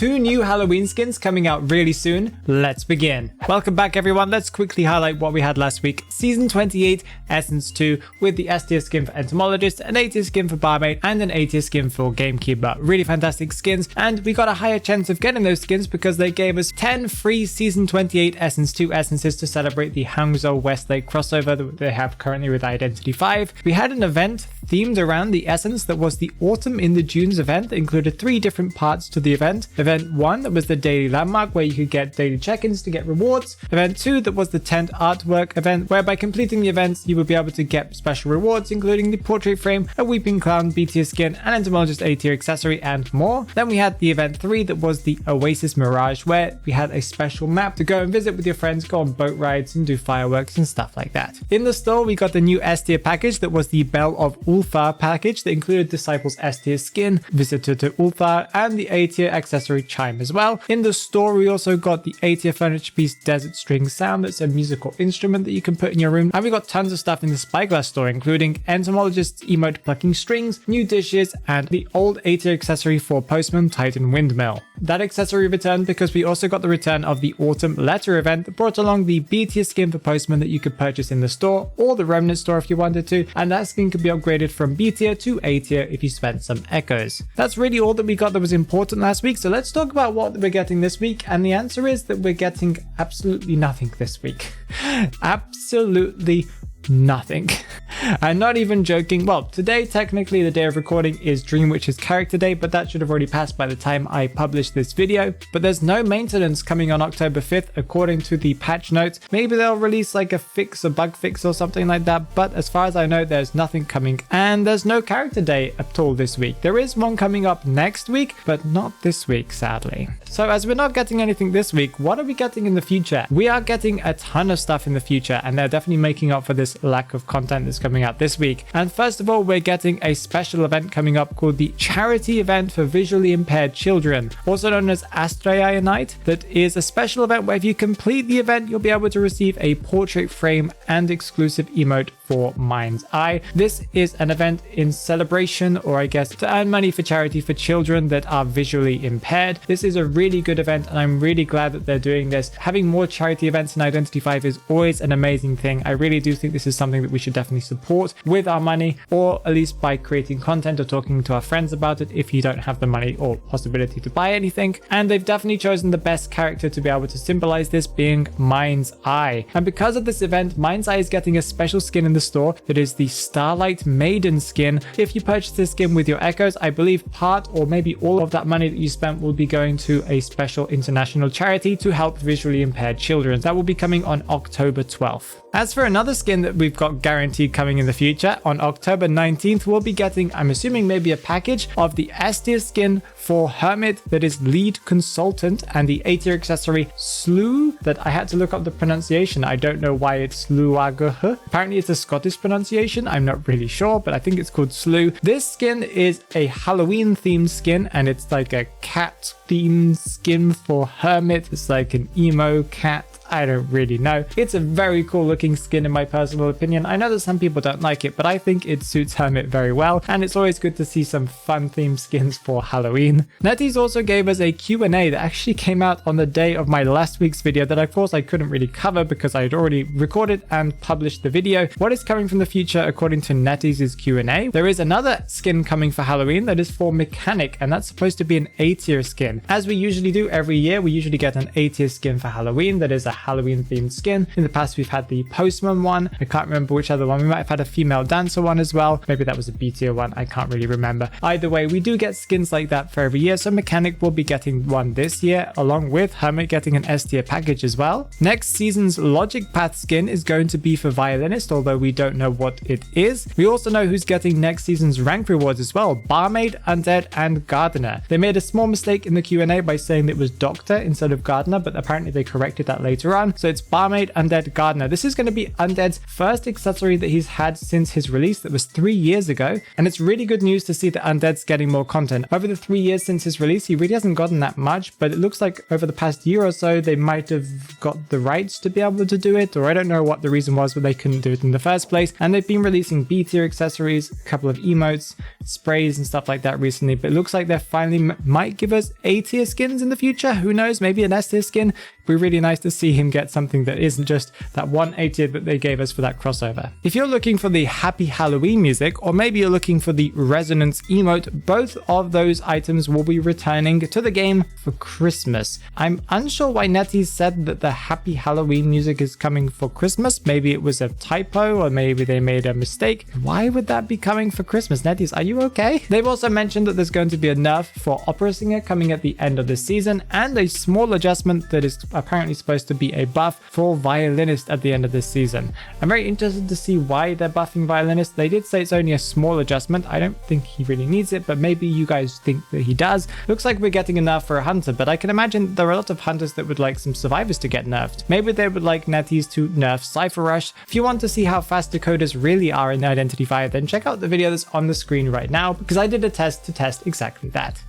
2 new Halloween skins coming out really soon. Let's begin. Welcome back everyone. Let's quickly highlight what we had last week. Season 28 Essence 2 with the S tier skin for Entomologist, an A tier skin for Barmaid, and an A tier skin for Gamekeeper. Really fantastic skins, and we got a higher chance of getting those skins because they gave us 10 free Season 28 Essence 2 essences to celebrate the Hangzhou Westlake crossover that they have currently with Identity 5. We had an event themed around the essence that was the Autumn in the Dunes event that included 3 different parts to the event. Event 1 that was the daily landmark where you could get daily check-ins to get rewards. Event 2 that was the tent artwork event where by completing the events you would be able to get special rewards including the portrait frame, a Weeping Clown B tier skin, an Entomologist A tier accessory and more. Then we had the event 3 that was the Oasis Mirage where we had a special map to go and visit with your friends, go on boat rides and do fireworks and stuff like that. In the store we got the new S tier package that was the Bell of Ulthar package that included Disciples S tier skin, Visitor to Ulthar, and the A tier accessory chime as well. In the store we also got the A tier furniture piece Desert String Sound, that's a musical instrument that you can put in your room, and we got tons of stuff in the Spyglass store including Entomologist's emote plucking strings, new dishes, and the old A tier accessory for Postman Titan Windmill. That accessory returned because we also got the return of the Autumn Letter event that brought along the B tier skin for Postman that you could purchase in the store or the Remnant store if you wanted to, and that skin could be upgraded from B tier to A tier if you spent some echoes. That's really all that we got that was important last week, so let's talk about what we're getting this week, and the answer is that we're getting absolutely nothing this week. Absolutely nothing. I'm not even joking. Well, today technically the day of recording is Dream Witch's character day, but that should have already passed by the time I published this video. But there's no maintenance coming on October 5th according to the patch notes. Maybe they'll release like a bug fix or something like that, but as far as I know there's nothing coming, and there's no character day at all this week. There is one coming up next week, but not this week sadly. So as we're not getting anything this week, what are we getting in the future? We are getting a ton of stuff in the future, and they're definitely making up for this lack of content that's coming out this week. And first of all, we're getting a special event coming up called the Charity Event for Visually Impaired Children, also known as Astraya Night. That is a special event where if you complete the event, you'll be able to receive a portrait frame and exclusive emote for Mind's Eye. This is an event in celebration, or I guess to earn money for charity for children that are visually impaired. This is a really good event and I'm really glad that they're doing this. Having more charity events in Identity 5 is always an amazing thing. I really do think this is something that we should definitely support with our money, or at least by creating content or talking to our friends about it if you don't have the money or possibility to buy anything. And they've definitely chosen the best character to be able to symbolize this, being Mind's Eye. And because of this event, Mind's Eye is getting a special skin in the store that is the Starlight Maiden skin. If you purchase this skin with your echoes, I believe part or maybe all of that money that you spent will be going to a special international charity to help visually impaired children. That will be coming on October 12th. As for another skin that we've got guaranteed coming in the future, on October 19th we'll be getting, I'm assuming maybe a package of the S tier skin for Hermit that is Lead Consultant, and the A tier accessory Slew that I had to look up the pronunciation. I don't know why it's Slewagah. Apparently it's a Scottish pronunciation, I'm not really sure, but I think it's called Slew. This skin is a Halloween themed skin and it's like a cat themed skin for Hermit. It's like an emo cat. I don't really know. It's a very cool looking skin in my personal opinion. I know that some people don't like it, but I think it suits Hermit very well, and it's always good to see some fun themed skins for Halloween. NetEase also gave us a Q&A that actually came out on the day of my last week's video that of course I couldn't really cover because I had already recorded and published the video. What is coming from the future according to NetEase's Q&A? There is another skin coming for Halloween that is for Mechanic, and that's supposed to be an A tier skin. As we usually do every year, we usually get an A tier skin for Halloween that is a Halloween themed skin. In the past we've had the Postman one, I can't remember which other one. We might have had a female dancer one as well, maybe that was a B tier one, I can't really remember. Either way, we do get skins like that for every year, so Mechanic will be getting one this year along with Hermit getting an S tier package as well. Next season's Logic Path skin is going to be for Violinist, although we don't know what it is. We also know who's getting next season's rank rewards as well: Barmaid, Undead and Gardener. They made a small mistake in the Q&A by saying that it was Doctor instead of Gardener, but apparently they corrected that later later on. So it's Barmaid Undead Gardener. This is going to be Undead's first accessory that he's had since his release. That was 3 years ago. And it's really good news to see that Undead's getting more content. Over the 3 years since his release, he really hasn't gotten that much, but it looks like over the past year or so, they might have got the rights to be able to do it, or I don't know what the reason was, but they couldn't do it in the first place. And they've been releasing B tier accessories, a couple of emotes, sprays and stuff like that recently, but it looks like they finally might give us A tier skins in the future. Who knows, maybe an S tier skin. It'd be really nice to see him get something that isn't just that one A tier that they gave us for that crossover. If you're looking for the Happy Halloween music, or maybe you're looking for the Resonance emote, both of those items will be returning to the game for Christmas. I'm unsure why NetEase said that the Happy Halloween music is coming for Christmas. Maybe it was a typo, or maybe they made a mistake. Why would that be coming for Christmas? NetEase, are you okay? They've also mentioned that there's going to be a nerf for Opera Singer coming at the end of the season, and a small adjustment that is apparently supposed to be a buff for Violinist at the end of this season. I'm very interested to see why they're buffing Violinist. They did say it's only a small adjustment. I don't think he really needs it, but maybe you guys think that he does. Looks like we're getting a nerf for a Hunter, but I can imagine there are a lot of Hunters that would like some Survivors to get nerfed. Maybe they would like NetEase to nerf Cypher Rush. If you want to see how fast decoders really are in Identity 5, then check out the video that's on the screen right now, because I did a test to test exactly that.